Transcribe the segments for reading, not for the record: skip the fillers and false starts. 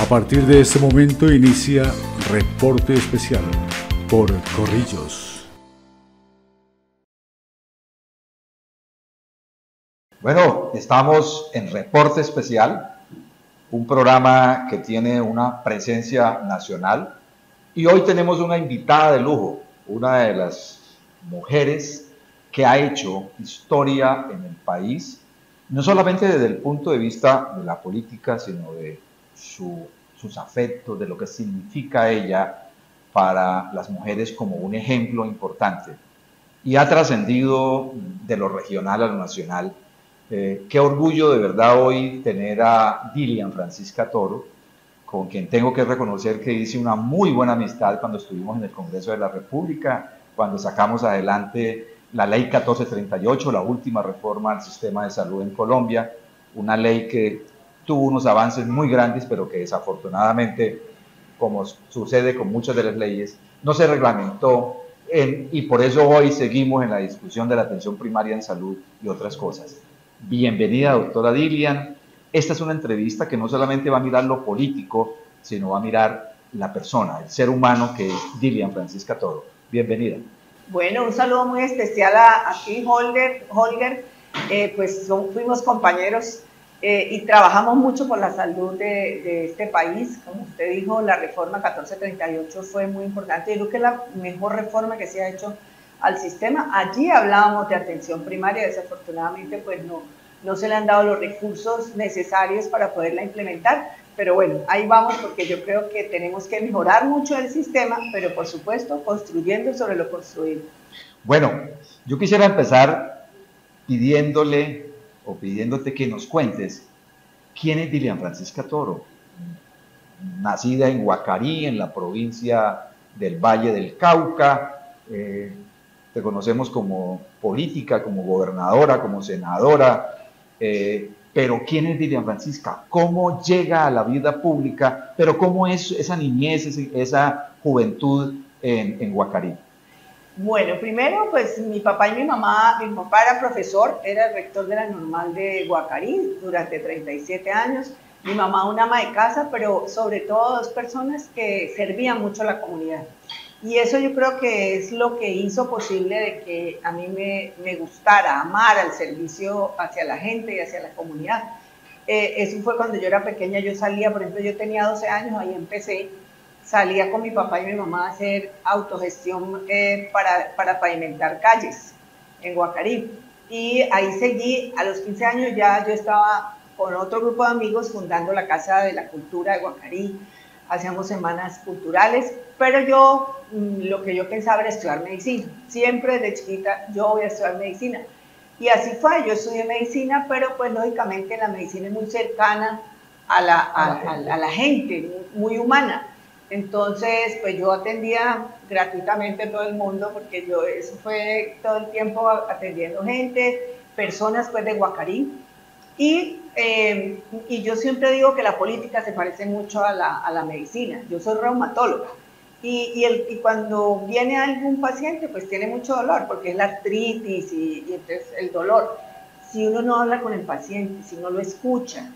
A partir de este momento inicia Reporte Especial por Corrillos. Bueno, estamos en Reporte Especial, un programa que tiene una presencia nacional, y hoy tenemos una invitada de lujo, una de las mujeres que ha hecho historia en el país, no solamente desde el punto de vista de la política, sino de sus afectos, de lo que significa ella para las mujeres como un ejemplo importante. Y ha trascendido de lo regional a lo nacional. Qué orgullo de verdad hoy tener a Dilian Francisca Toro, con quien tengo que reconocer que hice una muy buena amistad cuando estuvimos en el Congreso de la República, cuando sacamos adelante la Ley 1438, la última reforma al sistema de salud en Colombia, una ley que tuvo unos avances muy grandes, pero que desafortunadamente, como sucede con muchas de las leyes, no se reglamentó y por eso hoy seguimos en la discusión de la atención primaria en salud y otras cosas. Bienvenida, doctora Dilian. Esta es una entrevista que no solamente va a mirar lo político, sino va a mirar la persona, el ser humano que es Dilian Francisca Toro. Bienvenida. Bueno, un saludo muy especial a ti, Holger. Fuimos compañeros y trabajamos mucho por la salud de este país. Como usted dijo, la reforma 1438 fue muy importante. Yo creo que es la mejor reforma que se ha hecho al sistema. Allí hablábamos de atención primaria, desafortunadamente pues no se le han dado los recursos necesarios para poderla implementar, pero bueno, ahí vamos porque yo creo que tenemos que mejorar mucho el sistema, pero por supuesto construyendo sobre lo construido. Bueno, yo quisiera empezar pidiéndote que nos cuentes quién es Dilian Francisca Toro, nacida en Guacarí, en la provincia del Valle del Cauca. Te conocemos como política, como gobernadora, como senadora, pero ¿quién es Dilian Francisca? ¿Cómo llega a la vida pública? Pero ¿cómo es esa niñez, esa juventud en Guacarí? Bueno, primero, pues mi papá y mi papá era profesor, era el rector de la Normal de Guacarí durante 37 años, mi mamá una ama de casa, pero sobre todo dos personas que servían mucho a la comunidad. Y eso yo creo que es lo que hizo posible de que a mí me gustara amar al servicio hacia la gente y hacia la comunidad. Eso fue cuando yo era pequeña, yo salía, por ejemplo, yo tenía 12 años, ahí empecé, salía con mi papá y mi mamá a hacer autogestión para pavimentar calles en Guacarí. Y ahí seguí, a los 15 años ya yo estaba con otro grupo de amigos fundando la Casa de la Cultura de Guacarí, hacíamos semanas culturales, pero lo que yo pensaba era estudiar medicina. Siempre desde chiquita yo voy a estudiar medicina. Y así fue, yo estudié medicina, pero pues lógicamente la medicina es muy cercana a la gente, muy humana. Entonces, pues yo atendía gratuitamente a todo el mundo, porque eso fue todo el tiempo atendiendo gente, personas pues de Guacarí. Y yo siempre digo que la política se parece mucho a la medicina. Yo soy reumatóloga y cuando viene algún paciente pues tiene mucho dolor porque es la artritis y entonces el dolor. Si uno no habla con el paciente, si no lo escucha,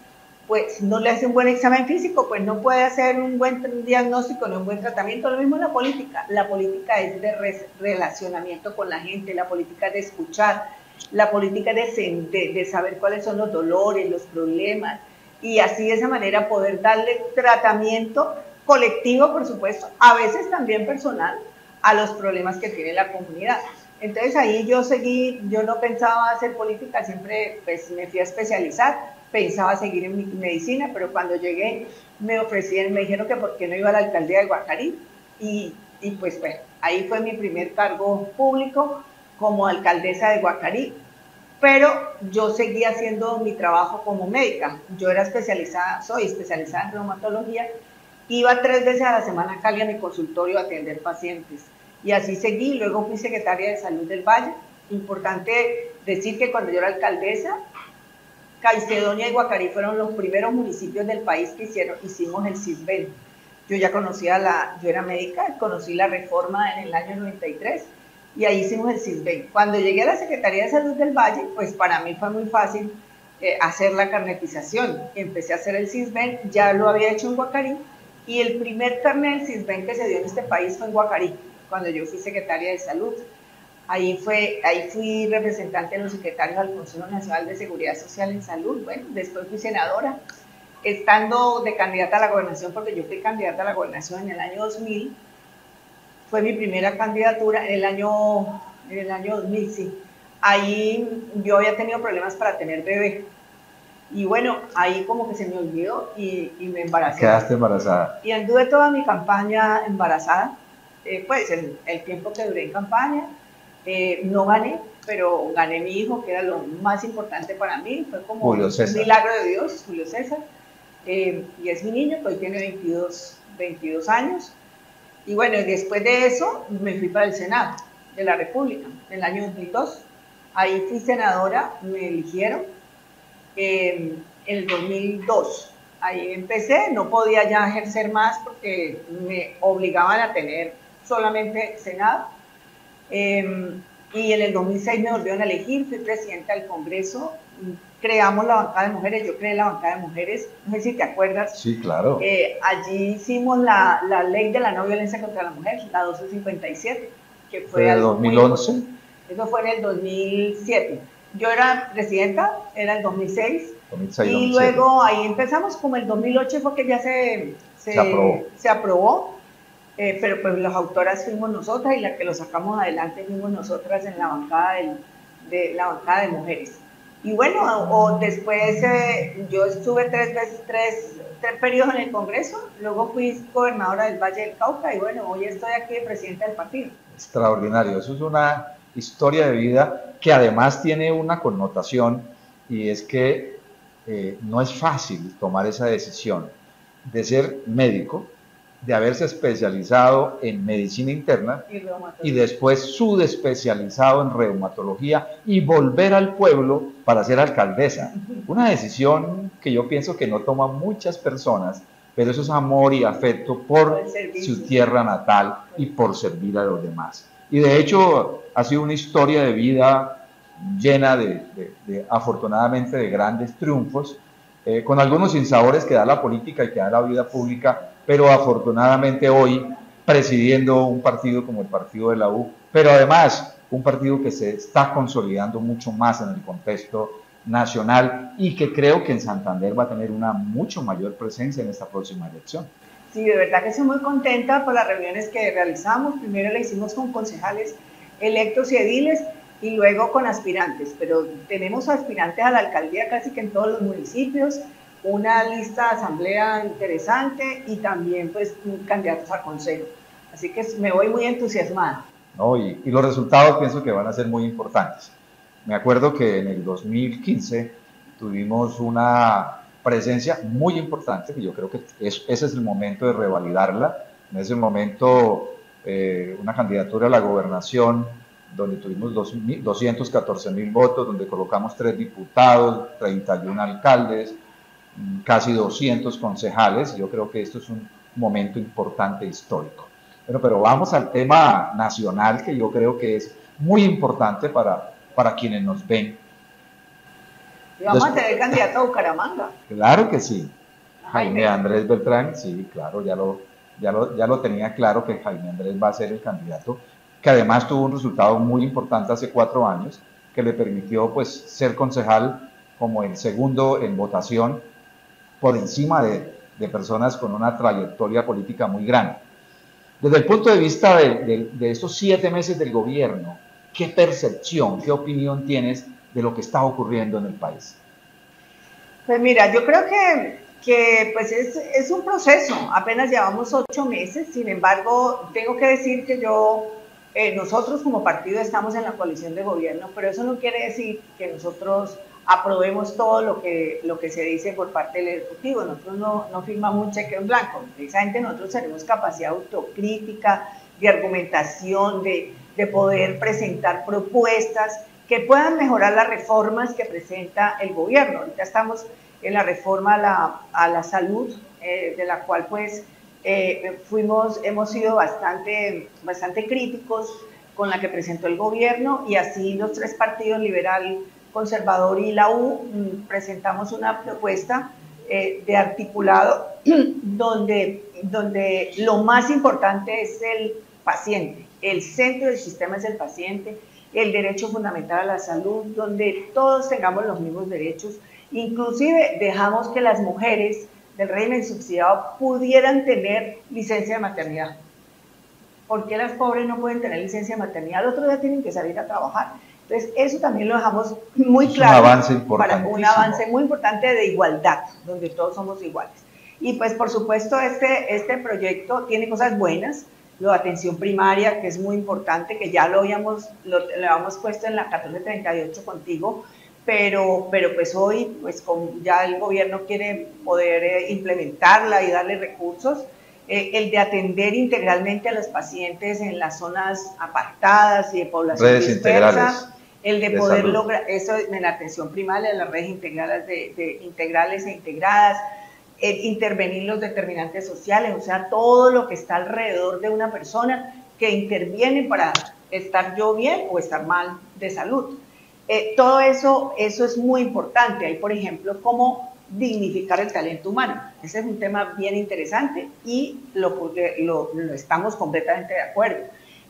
pues no le hace un buen examen físico, pues no puede hacer un buen diagnóstico ni un buen tratamiento. Lo mismo en la política. La política es de relacionamiento con la gente, la política es de escuchar, la política es de saber cuáles son los dolores, los problemas, y así de esa manera poder darle tratamiento colectivo, por supuesto, a veces también personal, a los problemas que tiene la comunidad. Entonces ahí yo seguí, yo no pensaba hacer política, siempre pues me fui a especializar, pensaba seguir en mi medicina, pero cuando llegué me dijeron que por qué no iba a la alcaldía de Guacarí, y pues bueno, ahí fue mi primer cargo público como alcaldesa de Guacarí, pero yo seguía haciendo mi trabajo como médica. Yo soy especializada en reumatología, iba 3 veces a la semana a Cali a mi consultorio a atender pacientes, y así seguí. Luego fui secretaria de Salud del Valle. Importante decir que cuando yo era alcaldesa, Caicedonia y Guacarí fueron los primeros municipios del país que hicimos el CISBEN. Yo ya yo era médica, conocí la reforma en el año 93 y ahí hicimos el CISBEN. Cuando llegué a la Secretaría de Salud del Valle, pues para mí fue muy fácil hacer la carnetización. Empecé a hacer el Sisbén, ya lo había hecho en Guacarí, y el primer carnet del Sisbén que se dio en este país fue en Guacarí, cuando yo fui secretaria de Salud. Ahí fui representante de los secretarios al Consejo Nacional de Seguridad Social en Salud. Bueno, después fui senadora, estando de candidata a la gobernación, porque yo fui candidata a la gobernación en el año 2000, fue mi primera candidatura en el año 2000, sí. Ahí yo había tenido problemas para tener bebé. Y bueno, ahí como que se me olvidó y me embaracé. Quedaste embarazada. Y anduve toda mi campaña embarazada, pues el tiempo que duré en campaña. No gané, pero gané mi hijo, que era lo más importante para mí. Fue como un milagro de Dios, Julio César. Y es mi niño, que hoy tiene 22 años. Y bueno, después de eso me fui para el Senado de la República, en el año 2002. Ahí fui senadora, me eligieron en el 2002. Ahí empecé, no podía ya ejercer más porque me obligaban a tener solamente Senado. Y en el 2006 me volvieron a elegir, fui presidenta del Congreso, creamos la bancada de mujeres, yo creé la bancada de mujeres, no sé si te acuerdas. Sí, claro. Allí hicimos la ley de la no violencia contra la mujer, la 1257, que fue ¿en el 2011? Eso fue en el 2007. Yo era presidenta, era el 2006, 2006 y 2007. luego ahí empezamos, como el 2008 fue que ya se aprobó. Pero pues las autoras fuimos nosotras y la que lo sacamos adelante fuimos nosotras en la bancada de mujeres. Y bueno, después yo estuve tres periodos en el Congreso, luego fui gobernadora del Valle del Cauca y bueno, hoy estoy aquí de presidenta del partido. Extraordinario, eso es una historia de vida que además tiene una connotación, y es que no es fácil tomar esa decisión de ser médico, de haberse especializado en medicina interna y después subespecializado en reumatología y volver al pueblo para ser alcaldesa. Una decisión que yo pienso que no toman muchas personas, pero eso es amor y afecto por su tierra natal y por servir a los demás. Y de hecho ha sido una historia de vida llena afortunadamente de grandes triunfos, con algunos sinsabores que da la política y que da la vida pública, pero afortunadamente hoy presidiendo un partido como el partido de la U, pero además un partido que se está consolidando mucho más en el contexto nacional y que creo que en Santander va a tener una mucho mayor presencia en esta próxima elección. Sí, de verdad que estoy muy contenta por las reuniones que realizamos. Primero la hicimos con concejales electos y ediles y luego con aspirantes, pero tenemos aspirantes a la alcaldía casi que en todos los municipios, una lista de asamblea interesante y también pues candidatos a consejo. Así que me voy muy entusiasmada. No, y los resultados pienso que van a ser muy importantes. Me acuerdo que en el 2015 tuvimos una presencia muy importante, que yo creo que ese es el momento de revalidarla. En ese momento una candidatura a la gobernación donde tuvimos 214.000 votos, donde colocamos 3 diputados, 31 alcaldes, casi 200 concejales. Yo creo que esto es un momento importante histórico. Pero vamos al tema nacional, que yo creo que es muy importante para quienes nos ven. Y vamos a tener candidato a Bucaramanga. Claro que sí. Jaime Andrés Beltrán, sí, claro, ya lo tenía claro que Jaime Andrés va a ser el candidato, que además tuvo un resultado muy importante hace 4 años, que le permitió pues ser concejal como el segundo en votación, por encima de personas con una trayectoria política muy grande. Desde el punto de vista de estos 7 meses del gobierno, ¿qué percepción, qué opinión tienes de lo que está ocurriendo en el país? Pues mira, yo creo que pues es un proceso, apenas llevamos 8 meses, sin embargo, tengo que decir que nosotros como partido estamos en la coalición de gobierno, pero eso no quiere decir que nosotros aprobemos todo lo que se dice por parte del Ejecutivo. Nosotros no firmamos un cheque en blanco. Precisamente nosotros tenemos capacidad autocrítica, de argumentación, de poder presentar propuestas que puedan mejorar las reformas que presenta el gobierno. Ahorita estamos en la reforma a la salud, de la cual pues hemos sido bastante críticos con la que presentó el gobierno, y así los 3 partidos, liberal, Conservador y la U presentamos una propuesta de articulado donde lo más importante es el paciente, el centro del sistema es el paciente, el derecho fundamental a la salud, donde todos tengamos los mismos derechos, inclusive dejamos que las mujeres del régimen subsidiado pudieran tener licencia de maternidad. ¿Por qué las pobres no pueden tener licencia de maternidad? Al otro día tienen que salir a trabajar. Entonces, eso también lo dejamos muy claro. Un avance importantísimo. Para un avance muy importante de igualdad, donde todos somos iguales. Y pues, por supuesto, este proyecto tiene cosas buenas. Lo de atención primaria, que es muy importante, que ya lo habíamos puesto en la 1438 contigo, pero pues hoy pues ya el gobierno quiere poder implementarla y darle recursos. El de atender integralmente a los pacientes en las zonas apartadas y de población redes dispersa, integrales el de poder lograr eso en la atención primaria, las redes integrales integrales e integradas, intervenir los determinantes sociales, o sea, todo lo que está alrededor de una persona que interviene para estar yo bien o estar mal de salud. Todo eso es muy importante. Hay, por ejemplo, cómo dignificar el talento humano. Ese es un tema bien interesante y lo estamos completamente de acuerdo.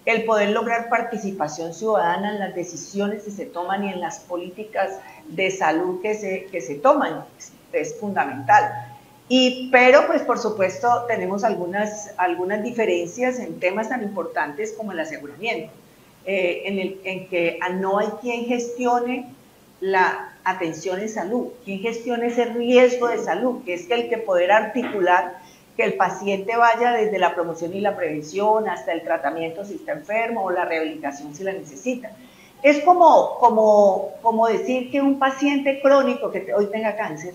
El poder lograr participación ciudadana en las decisiones que se toman y en las políticas de salud que se toman es fundamental. Pero, pues, por supuesto, tenemos algunas diferencias en temas tan importantes como el aseguramiento, en que no hay quien gestione la atención en salud, quien gestione ese riesgo de salud, que es el que poder articular que el paciente vaya desde la promoción y la prevención hasta el tratamiento si está enfermo o la rehabilitación si la necesita. Es como decir que un paciente crónico que hoy tenga cáncer,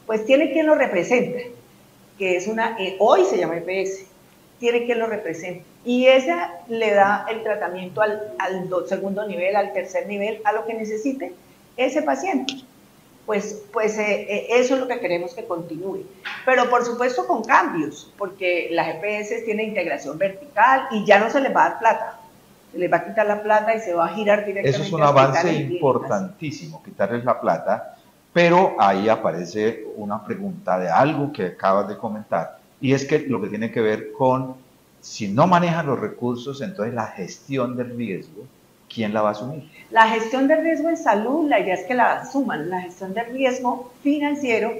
pues tiene quien lo represente, que es hoy se llama EPS, tiene quien lo represente. Y esa le da el tratamiento al segundo nivel, al tercer nivel, a lo que necesite ese paciente. Pues eso es lo que queremos que continúe. Pero por supuesto con cambios, porque las EPS tienen integración vertical y ya no se les va a dar plata. Se les va a quitar la plata y se va a girar directamente. Eso es un avance importantísimo, quitarles la plata. Pero ahí aparece una pregunta de algo que acabas de comentar, y es que lo que tiene que ver con, si no manejan los recursos, entonces la gestión del riesgo, ¿quién la va a asumir? La gestión del riesgo en salud, la idea es que la asuman. La gestión del riesgo financiero,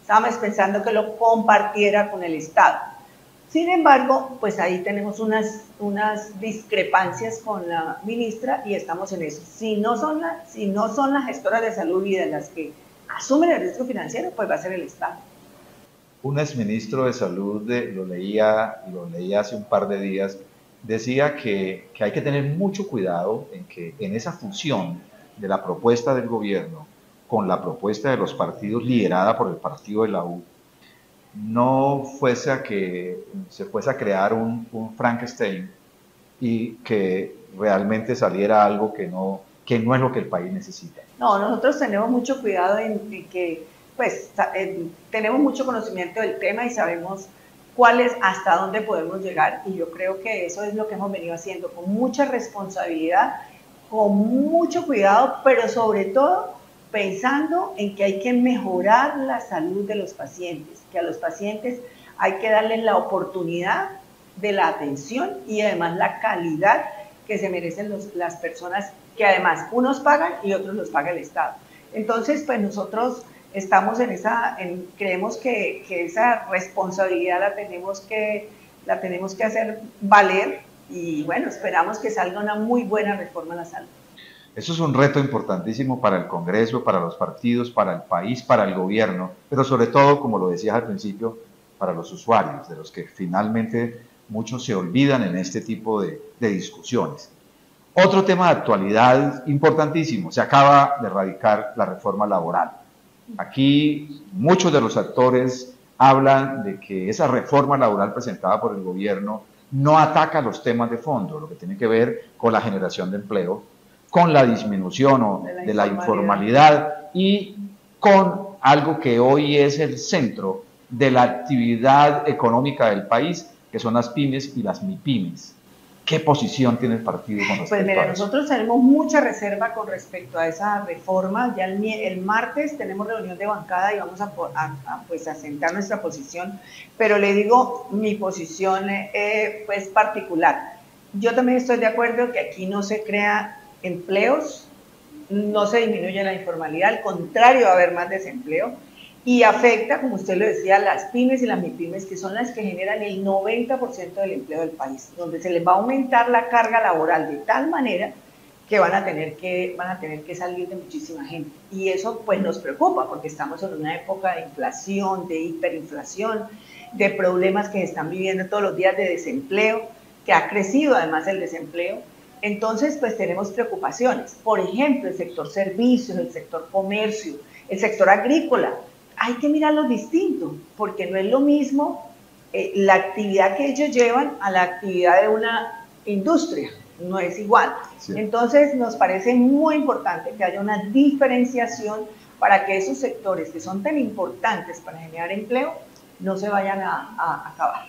estábamos pensando que lo compartiera con el Estado. Sin embargo, pues ahí tenemos unas discrepancias con la ministra y estamos en eso. Si no son las gestoras de salud y de las que asumen el riesgo financiero, pues va a ser el Estado. Un exministro de salud, lo leía hace un par de días, decía que hay que tener mucho cuidado en esa fusión de la propuesta del gobierno con la propuesta de los partidos liderada por el partido de la U, no fuese se fuese a crear un Frankenstein y que realmente saliera algo que no es lo que el país necesita. No, nosotros tenemos mucho cuidado en que, pues, tenemos mucho conocimiento del tema y sabemos hasta dónde podemos llegar, y yo creo que eso es lo que hemos venido haciendo, con mucha responsabilidad, con mucho cuidado, pero sobre todo pensando en que hay que mejorar la salud de los pacientes, que a los pacientes hay que darles la oportunidad de la atención y además la calidad que se merecen las personas que además unos pagan y otros los paga el Estado. Entonces, pues nosotros estamos creemos que esa responsabilidad la tenemos que hacer valer, y bueno, esperamos que salga una muy buena reforma a la salud. Eso es un reto importantísimo para el Congreso, para los partidos, para el país, para el gobierno, pero sobre todo, como lo decías al principio, para los usuarios, de los que finalmente muchos se olvidan en este tipo de discusiones. Otro tema de actualidad importantísimo, se acaba de radicar la reforma laboral. Aquí muchos de los actores hablan de que esa reforma laboral presentada por el gobierno no ataca los temas de fondo, lo que tiene que ver con la generación de empleo, con la disminución de la informalidad y con algo que hoy es el centro de la actividad económica del país, que son las pymes y las MIPYMES. ¿Qué posición tiene el partido con respecto Pues mira, a eso? nosotros tenemos mucha reserva con respecto a esa reforma. Ya el martes tenemos reunión de bancada y vamos pues a sentar nuestra posición, pero le digo mi posición pues particular. Yo también estoy de acuerdo que aquí no se crea empleos, no se disminuye la informalidad, al contrario, va a haber más desempleo y afecta, como usted lo decía, a las pymes y las mipymes, que son las que generan el 90% del empleo del país, donde se les va a aumentar la carga laboral de tal manera que van a tener que salir de muchísima gente. Y eso pues nos preocupa, porque estamos en una época de inflación, de hiperinflación, de problemas que se están viviendo todos los días de desempleo, que ha crecido además el desempleo. Entonces, pues tenemos preocupaciones. Por ejemplo, el sector servicios, el sector comercio, el sector agrícola. Hay que mirarlo distinto, porque no es lo mismo la actividad que ellos llevan a la actividad de una industria, no es igual. Sí. Entonces, nos parece muy importante que haya una diferenciación para que esos sectores que son tan importantes para generar empleo no se vayan a acabar.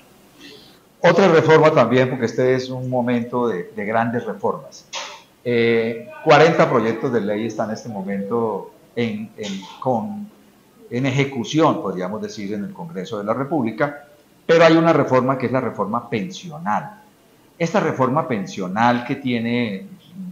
Otra reforma también, porque este es un momento de grandes reformas. 40 proyectos de ley están en este momento en ejecución, podríamos decir, en el Congreso de la República, pero hay una reforma que es la reforma pensional. Esta reforma pensional que tiene,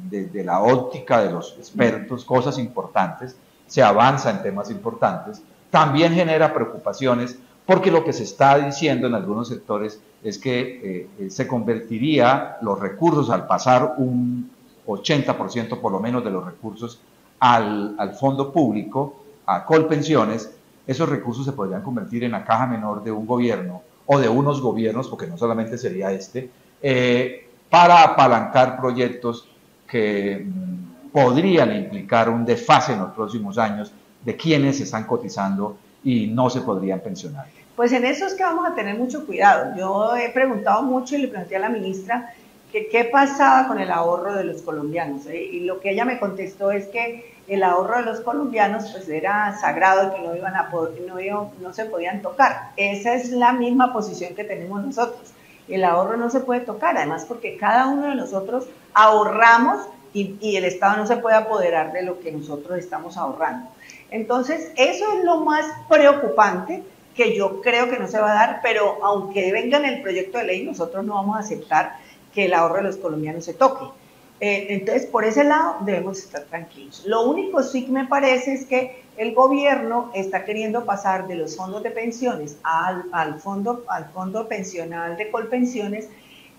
desde la óptica de los expertos, cosas importantes, se avanza en temas importantes, también genera preocupaciones, porque lo que se está diciendo en algunos sectores es que se convertiría los recursos, al pasar un 80% por lo menos de los recursos al fondo público, a Colpensiones, esos recursos se podrían convertir en la caja menor de un gobierno o de unos gobiernos, porque no solamente sería para apalancar proyectos que podrían implicar un desfase en los próximos años de quienes están cotizando y no se podrían pensionar. Pues en eso es que vamos a tener mucho cuidado. Yo he preguntado mucho y le pregunté a la ministra que qué pasaba con el ahorro de los colombianos. Y lo que ella me contestó es que el ahorro de los colombianos pues era sagrado y que no, iban a poder, no se podían tocar. Esa es la misma posición que tenemos nosotros. El ahorro no se puede tocar, además porque cada uno de nosotros ahorramos y el Estado no se puede apoderar de lo que nosotros estamos ahorrando. Entonces, eso es lo más preocupante, que yo creo que no se va a dar, pero aunque venga en el proyecto de ley, nosotros no vamos a aceptar que el ahorro de los colombianos se toque. Entonces, por ese lado debemos estar tranquilos. Lo único sí que me parece es que el gobierno está queriendo pasar de los fondos de pensiones al fondo pensional de Colpensiones,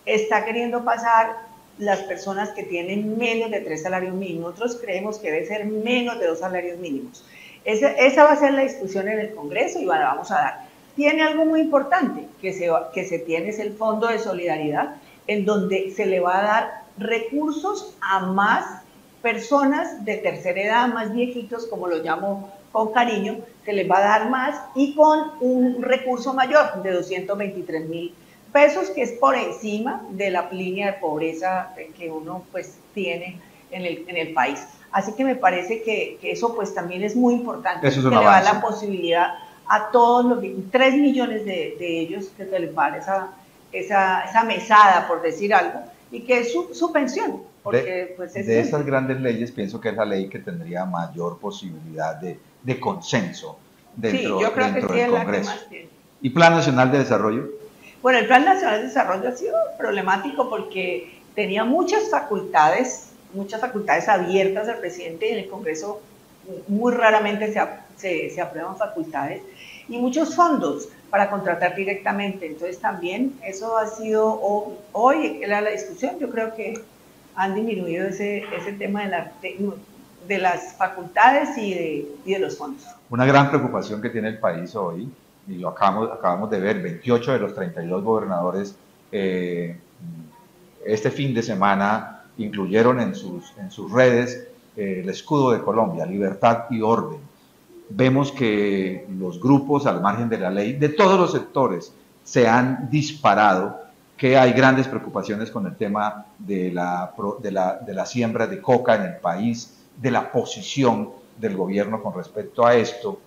está queriendo pasar las personas que tienen menos de 3 salarios mínimos. Nosotros creemos que debe ser menos de 2 salarios mínimos. Esa va a ser la discusión en el Congreso y la vamos a dar. Tiene algo muy importante que se tiene, es el Fondo de Solidaridad, en donde se le va a dar recursos a más personas de tercera edad, más viejitos, como lo llamo con cariño, se les va a dar más y con un recurso mayor de 223.000 pesos, que es por encima de la línea de pobreza que uno pues tiene en el país. Así que me parece que eso pues también es muy importante, eso es que le va a dar la posibilidad a todos los 3 millones de ellos que se les va a dar esa mesada, por decir algo, y que es su pensión. Porque, pues, de estas grandes leyes, pienso que es la ley que tendría mayor posibilidad de consenso dentro, sí, yo creo dentro que sí, del es Congreso. La que más tiene. ¿Y Plan Nacional de Desarrollo? Bueno, el Plan Nacional de Desarrollo ha sido problemático porque tenía muchas facultades abiertas al presidente, y en el Congreso muy raramente se aprueban facultades, y muchos fondos para contratar directamente. Entonces también eso ha sido, hoy era la discusión, yo creo que han disminuido ese tema de las facultades y de los fondos. Una gran preocupación que tiene el país hoy, y lo acabamos de ver, 28 de los 32 gobernadores este fin de semana incluyeron en sus redes el escudo de Colombia, libertad y orden. Vemos que los grupos al margen de la ley, de todos los sectores, se han disparado, que hay grandes preocupaciones con el tema de la siembra de coca en el país, de la posición del gobierno con respecto a esto.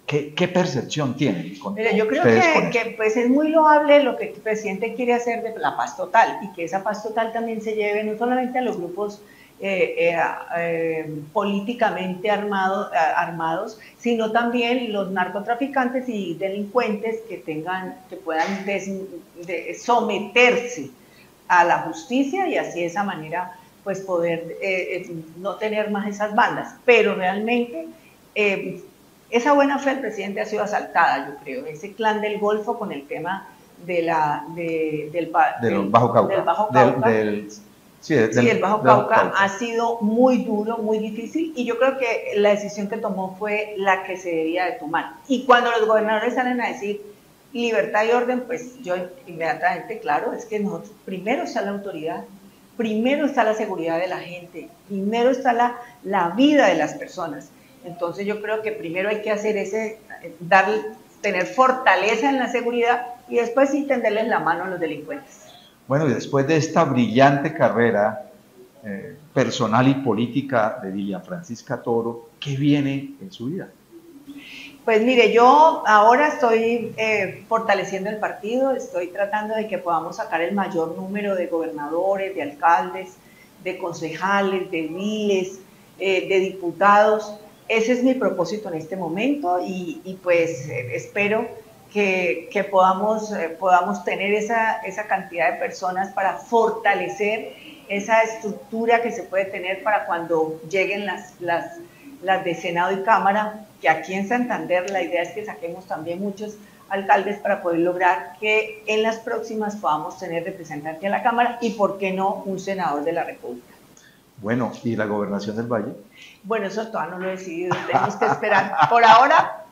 ¿Qué percepción tienen? Mira, yo creo que pues es muy loable lo que el presidente quiere hacer de la paz total, y que esa paz total también se lleve no solamente a los grupos políticamente armados, sino también los narcotraficantes y delincuentes que puedan someterse a la justicia, y así de esa manera pues poder no tener más esas bandas. Pero realmente esa buena fe del presidente ha sido asaltada, yo creo. Ese clan del Golfo con el tema del Bajo Cauca. El Bajo Cauca ha sido muy duro, muy difícil, y yo creo que la decisión que tomó fue la que se debía de tomar. Y cuando los gobernadores salen a decir libertad y orden, pues yo inmediatamente, claro, es que nosotros, primero está la autoridad, primero está la seguridad de la gente, primero está la vida de las personas. Entonces yo creo que primero hay que hacer tener fortaleza en la seguridad, y después sí tenderles la mano a los delincuentes. Bueno, y después de esta brillante carrera personal y política de Dilian Francisca Toro, ¿qué viene en su vida? Pues mire, yo ahora estoy fortaleciendo el partido, estoy tratando de que podamos sacar el mayor número de gobernadores, de alcaldes, de concejales, de ediles, de diputados. Ese es mi propósito en este momento, y pues espero que podamos tener esa cantidad de personas para fortalecer esa estructura que se puede tener para cuando lleguen las de Senado y Cámara, que aquí en Santander la idea es que saquemos también muchos alcaldes para poder lograr que en las próximas podamos tener representante a la Cámara y, ¿por qué no, un senador de la República? Bueno, ¿y la gobernación del Valle? Bueno, eso todavía no lo he decidido, tenemos que esperar. Por ahora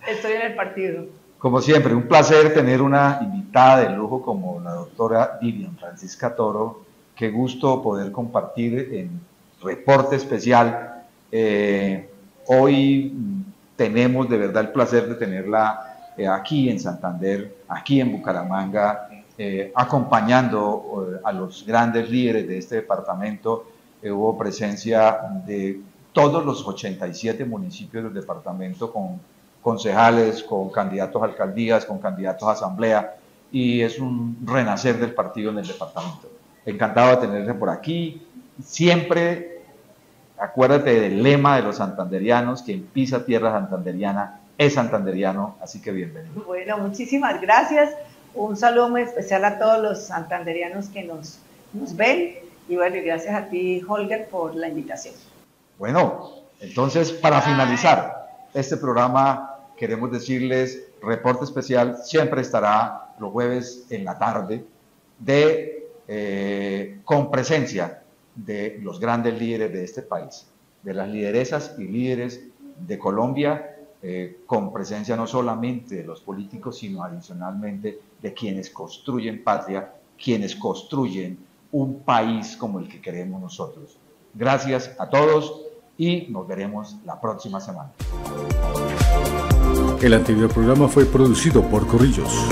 estoy en el partido. Como siempre, un placer tener una invitada de lujo como la doctora Dilian Francisca Toro. Qué gusto poder compartir en Reporte Especial. Hoy tenemos de verdad el placer de tenerla aquí en Santander, aquí en Bucaramanga, acompañando a los grandes líderes de este departamento. Hubo presencia de todos los 87 municipios del departamento, con concejales, con candidatos a alcaldías, con candidatos a asamblea, y es un renacer del partido en el departamento. Encantado de tenerse por aquí. Siempre acuérdate del lema de los santanderianos: quien pisa tierra santanderiana es santanderiano, así que bienvenido. Bueno, muchísimas gracias. Un saludo muy especial a todos los santanderianos que nos ven, y bueno, y gracias a ti, Holger, por la invitación. Bueno, entonces, para finalizar este programa, queremos decirles: Reporte Especial siempre estará los jueves en la tarde, con presencia de los grandes líderes de este país, de las lideresas y líderes de Colombia, con presencia no solamente de los políticos, sino adicionalmente de quienes construyen patria, quienes construyen un país como el que queremos nosotros. Gracias a todos y nos veremos la próxima semana. El anterior programa fue producido por Corrillos.